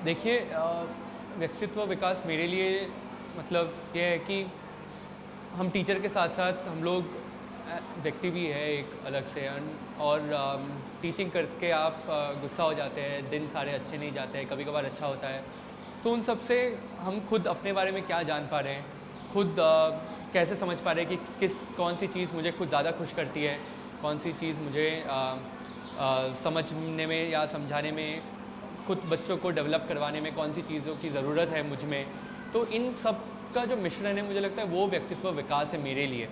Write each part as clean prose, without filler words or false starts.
देखिए व्यक्तित्व विकास मेरे लिए मतलब ये है कि हम टीचर के साथ साथ हम लोग व्यक्ति भी है एक अलग से और टीचिंग करके आप गुस्सा हो जाते हैं, दिन सारे अच्छे नहीं जाते हैं, कभी कभार अच्छा होता है। तो उन सब से हम खुद अपने बारे में क्या जान पा रहे हैं, खुद कैसे समझ पा रहे हैं कि कौन सी चीज़ मुझे खुद ज़्यादा खुश करती है, कौन सी चीज़ मुझे समझने में या समझाने में, खुद बच्चों को डेवलप करवाने में कौन सी चीज़ों की ज़रूरत है मुझ में। तो इन सब का जो मिश्रण है मुझे लगता है वो व्यक्तित्व विकास है मेरे लिए।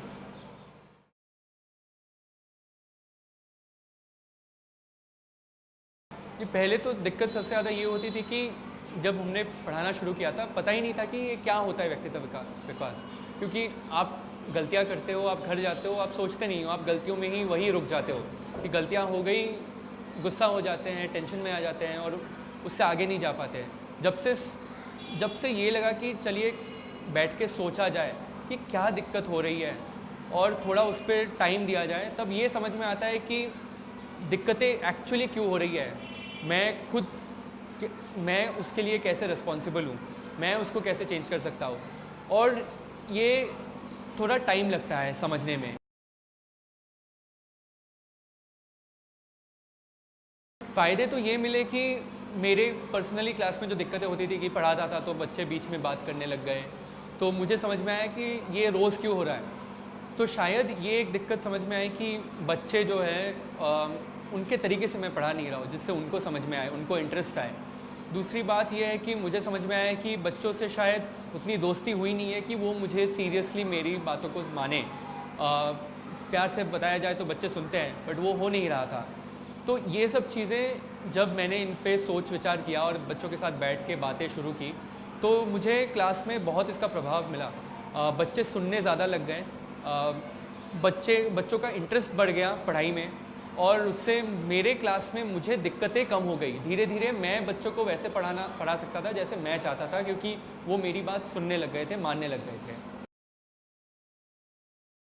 ये पहले तो दिक्कत सबसे ज़्यादा ये होती थी कि जब हमने पढ़ाना शुरू किया था पता ही नहीं था कि ये क्या होता है व्यक्तित्व विकास। क्योंकि आप गलतियाँ करते हो, आप घर जाते हो, आप सोचते नहीं हो, आप गलतियों में ही वही रुक जाते हो कि गलतियाँ हो गई, गुस्सा हो जाते हैं, टेंशन में आ जाते हैं और उससे आगे नहीं जा पाते हैं। जब से ये लगा कि चलिए बैठ के सोचा जाए कि क्या दिक्कत हो रही है और थोड़ा उस पर टाइम दिया जाए, तब ये समझ में आता है कि दिक्कतें एक्चुअली क्यों हो रही है। मैं उसके लिए कैसे रिस्पॉन्सिबल हूँ, मैं उसको कैसे चेंज कर सकता हूँ, और ये थोड़ा टाइम लगता है समझने में। फ़ायदे तो ये मिले कि मेरे पर्सनली क्लास में जो दिक्कतें होती थी कि पढ़ाता था तो बच्चे बीच में बात करने लग गए, तो मुझे समझ में आया कि ये रोज़ क्यों हो रहा है। तो शायद ये एक दिक्कत समझ में आई कि बच्चे जो है उनके तरीके से मैं पढ़ा नहीं रहा हूँ जिससे उनको समझ में आए, उनको इंटरेस्ट आए। दूसरी बात ये है कि मुझे समझ में आया कि बच्चों से शायद उतनी दोस्ती हुई नहीं है कि वो मुझे सीरियसली मेरी बातों को माने। प्यार से बताया जाए तो बच्चे सुनते हैं, बट वो हो नहीं रहा था। तो ये सब चीज़ें जब मैंने इन पे सोच विचार किया और बच्चों के साथ बैठ के बातें शुरू की, तो मुझे क्लास में बहुत इसका प्रभाव मिला। बच्चे सुनने ज़्यादा लग गए, बच्चों का इंटरेस्ट बढ़ गया पढ़ाई में, और उससे मेरे क्लास में मुझे दिक्कतें कम हो गई। धीरे धीरे मैं बच्चों को वैसे पढ़ा सकता था जैसे मैं चाहता था, क्योंकि वो मेरी बात सुनने लग गए थे, मानने लग गए थे।